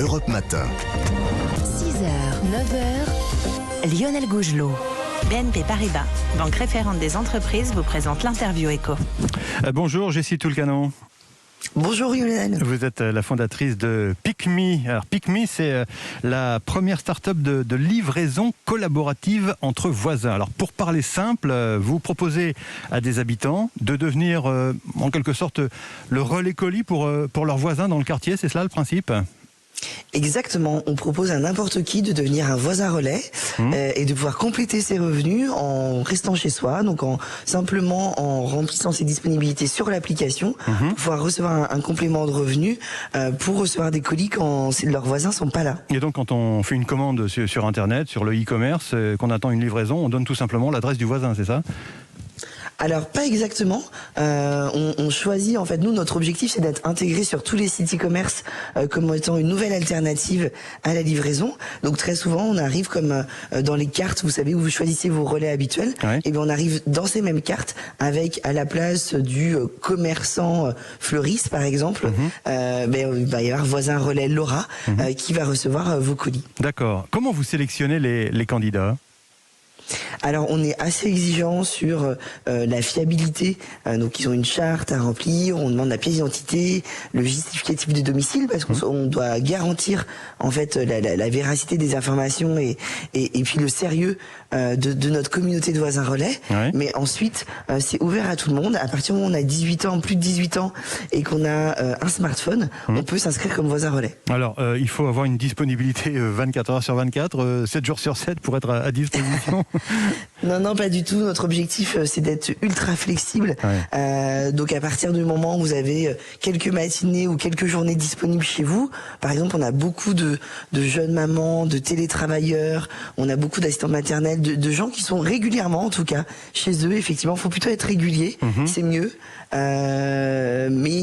Europe Matin. 6h, 9h, Lionel Gougelot. BNP Paribas, banque référente des entreprises, vous présente l'interview éco. Bonjour Jessie Toulcanon. Bonjour Lionel. Vous êtes la fondatrice de PickMe. Alors PickMe, c'est la première start-up de livraison collaborative entre voisins. Alors pour parler simple, vous proposez à des habitants de devenir en quelque sorte le relais colis pour leurs voisins dans le quartier. C'est cela le principe ? Exactement, on propose à n'importe qui de devenir un voisin relais et de pouvoir compléter ses revenus en restant chez soi, donc simplement en remplissant ses disponibilités sur l'application, pour pouvoir recevoir un complément de revenus pour recevoir des colis quand leurs voisins sont pas là. Et donc quand on fait une commande sur Internet, sur le e-commerce, qu'on attend une livraison, on donne tout simplement l'adresse du voisin, c'est ça ? Alors pas exactement, on choisit, en fait, nous notre objectif c'est d'être intégré sur tous les sites e-commerce comme étant une nouvelle alternative à la livraison. Donc très souvent on arrive comme dans les cartes, vous savez, où vous choisissez vos relais habituels, et bien on arrive dans ces mêmes cartes avec à la place du commerçant fleuriste par exemple, il va y avoir voisin relais Laura qui va recevoir vos colis. D'accord. Comment vous sélectionnez les candidats ? Alors on est assez exigeant sur la fiabilité, donc ils ont une charte à remplir, on demande la pièce d'identité, le justificatif de domicile, parce qu'on doit garantir en fait la véracité des informations et puis le sérieux de notre communauté de voisins relais. Mais ensuite c'est ouvert à tout le monde. À partir du moment où on a 18 ans, plus de 18 ans et qu'on a un smartphone, on peut s'inscrire comme voisin relais. Alors il faut avoir une disponibilité 24 heures sur 24, 7 jours sur 7 pour être à disposition. Non, pas du tout. Notre objectif, c'est d'être ultra flexible. Donc, à partir du moment où vous avez quelques matinées ou quelques journées disponibles chez vous, par exemple, on a beaucoup de jeunes mamans, de télétravailleurs, on a beaucoup d'assistants maternels, de gens qui sont régulièrement, en tout cas, chez eux. Effectivement, il faut plutôt être régulier, c'est mieux. Mais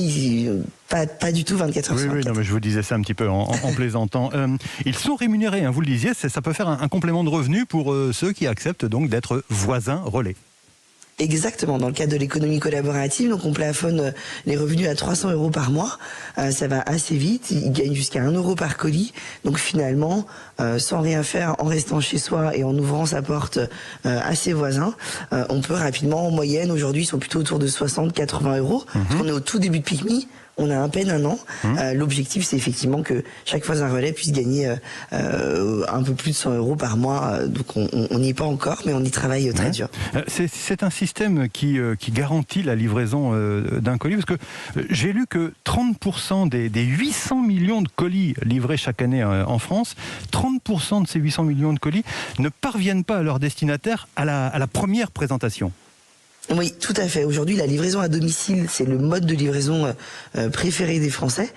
pas du tout 24 heures sur 24. Oui, non, mais je vous disais ça un petit peu en plaisantant. Ils sont rémunérés, vous le disiez, ça peut faire un complément de revenu pour ceux qui acceptent donc d'être voisins relais. Exactement, dans le cadre de l'économie collaborative, donc on plafonne les revenus à 300 € par mois, ça va assez vite, ils gagnent jusqu'à 1 € par colis, donc finalement, sans rien faire, en restant chez soi et en ouvrant sa porte à ses voisins, on peut rapidement, en moyenne, aujourd'hui ils sont plutôt autour de 60-80 €, parce qu'on est au tout début de PickMe, on a à peine un an. L'objectif, c'est effectivement que chaque voisin relais puisse gagner un peu plus de 100 € par mois. Donc on n'y est pas encore, mais on y travaille très dur. C'est un système qui garantit la livraison d'un colis, parce que j'ai lu que 30% des 800 millions de colis livrés chaque année en France, 30% de ces 800 millions de colis ne parviennent pas à leur destinataire à la première présentation. Oui, tout à fait. Aujourd'hui, la livraison à domicile, c'est le mode de livraison préféré des Français,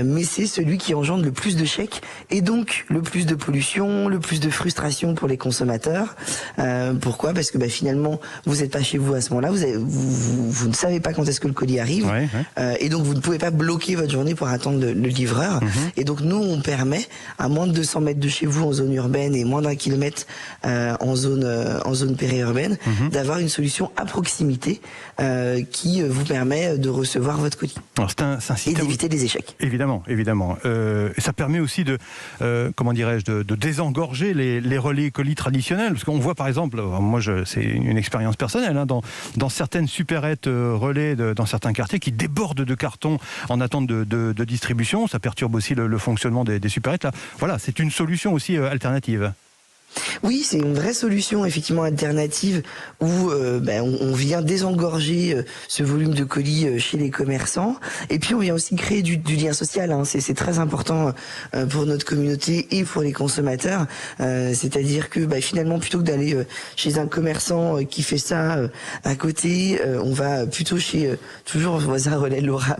mais c'est celui qui engendre le plus de chèques et donc le plus de pollution, le plus de frustration pour les consommateurs. Pourquoi ? Parce que finalement, vous n'êtes pas chez vous à ce moment-là, vous ne savez pas quand est-ce que le colis arrive, et donc vous ne pouvez pas bloquer votre journée pour attendre le livreur. Et donc nous, on permet, à moins de 200 mètres de chez vous en zone urbaine et moins d'1 kilomètre en zone périurbaine, d'avoir une solution à proximité qui vous permet de recevoir votre colis. Alors c'est un système... Et d'éviter les échecs. Évidemment. Ça permet aussi de désengorger les relais colis traditionnels. Parce qu'on voit par exemple, moi c'est une expérience personnelle, dans certaines supérettes relais, dans certains quartiers, qui débordent de cartons en attente de distribution. Ça perturbe aussi le fonctionnement des supérettes. Là, voilà, c'est une solution aussi alternative. Oui, c'est une vraie solution effectivement alternative où on vient désengorger ce volume de colis chez les commerçants, et puis on vient aussi créer du lien social. C'est très important pour notre communauté et pour les consommateurs. C'est-à-dire que finalement, plutôt que d'aller chez un commerçant qui fait ça à côté, on va plutôt chez toujours voisin relais Laura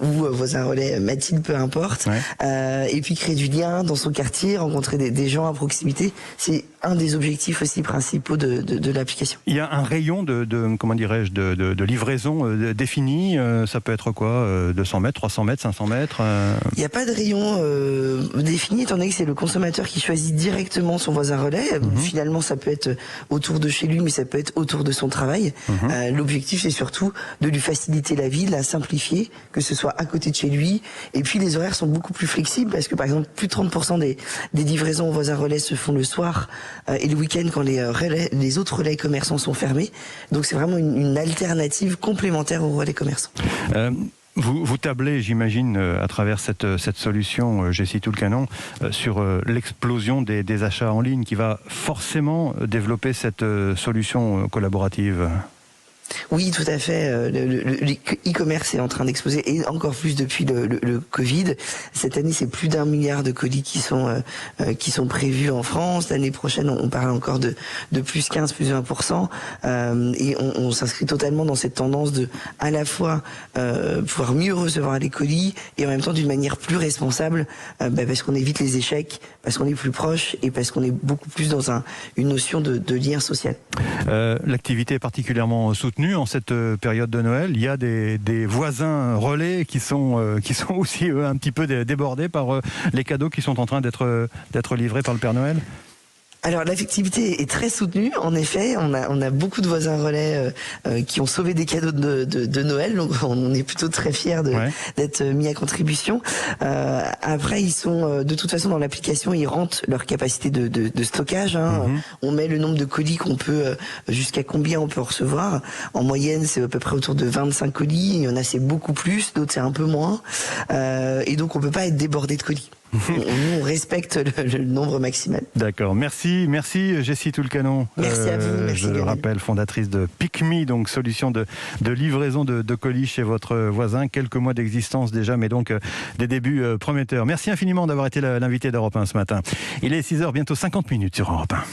ou voisin relais Mathilde, peu importe, et puis créer du lien dans son quartier, rencontrer des gens à proximité facilité. C'est un des objectifs aussi principaux de l'application. Il y a un rayon comment dirais-je, de livraison défini. Ça peut être quoi, 200 mètres, 300 mètres, 500 mètres Il n'y a pas de rayon défini, étant donné que c'est le consommateur qui choisit directement son voisin relais. Finalement, ça peut être autour de chez lui, mais ça peut être autour de son travail. L'objectif, c'est surtout de lui faciliter la vie, de la simplifier, que ce soit à côté de chez lui. Et puis, les horaires sont beaucoup plus flexibles, parce que, par exemple, plus de 30% des livraisons aux voisins relais se font le soir et le week-end quand les autres relais commerçants sont fermés. Donc, c'est vraiment une alternative complémentaire aux relais commerçants. Vous tablez, j'imagine, à travers cette solution Jessie Toulcanon, sur l'explosion des achats en ligne qui va forcément développer cette solution collaborative. Oui, tout à fait. Le e-commerce est en train d'exploser, et encore plus depuis le Covid. Cette année, c'est plus d'1 milliard de colis qui sont prévus en France. L'année prochaine, on parle encore de plus 15, plus 20%. Et on s'inscrit totalement dans cette tendance de, à la fois, pouvoir mieux recevoir les colis, et en même temps d'une manière plus responsable, parce qu'on évite les échecs, parce qu'on est plus proche, et parce qu'on est beaucoup plus dans une notion de lien social. L'activité est particulièrement soutenue en cette période de Noël. Il y a des voisins relais qui sont aussi un petit peu débordés par les cadeaux qui sont en train d'être livrés par le Père Noël. Alors l'affectivité est très soutenue, en effet. On a beaucoup de voisins relais qui ont sauvé des cadeaux de Noël, donc on est plutôt très fiers d'être mis à contribution. Après, ils sont de toute façon dans l'application, ils rentrent leur capacité de stockage. On met le nombre de colis qu'on peut, jusqu'à combien on peut recevoir. En moyenne, c'est à peu près autour de 25 colis. Il y en a, c'est beaucoup plus, d'autres c'est un peu moins. Et donc on peut pas être débordé de colis. On respecte le nombre maximal. D'accord, merci Jessie Toulcanon. Merci à vous. Merci je le rappelle, fondatrice de PickMe, donc solution de livraison de colis chez votre voisin. Quelques mois d'existence déjà, mais donc des débuts prometteurs. Merci infiniment d'avoir été l'invité d'Europe 1 ce matin. Il est 6h, bientôt 50 minutes sur Europe 1.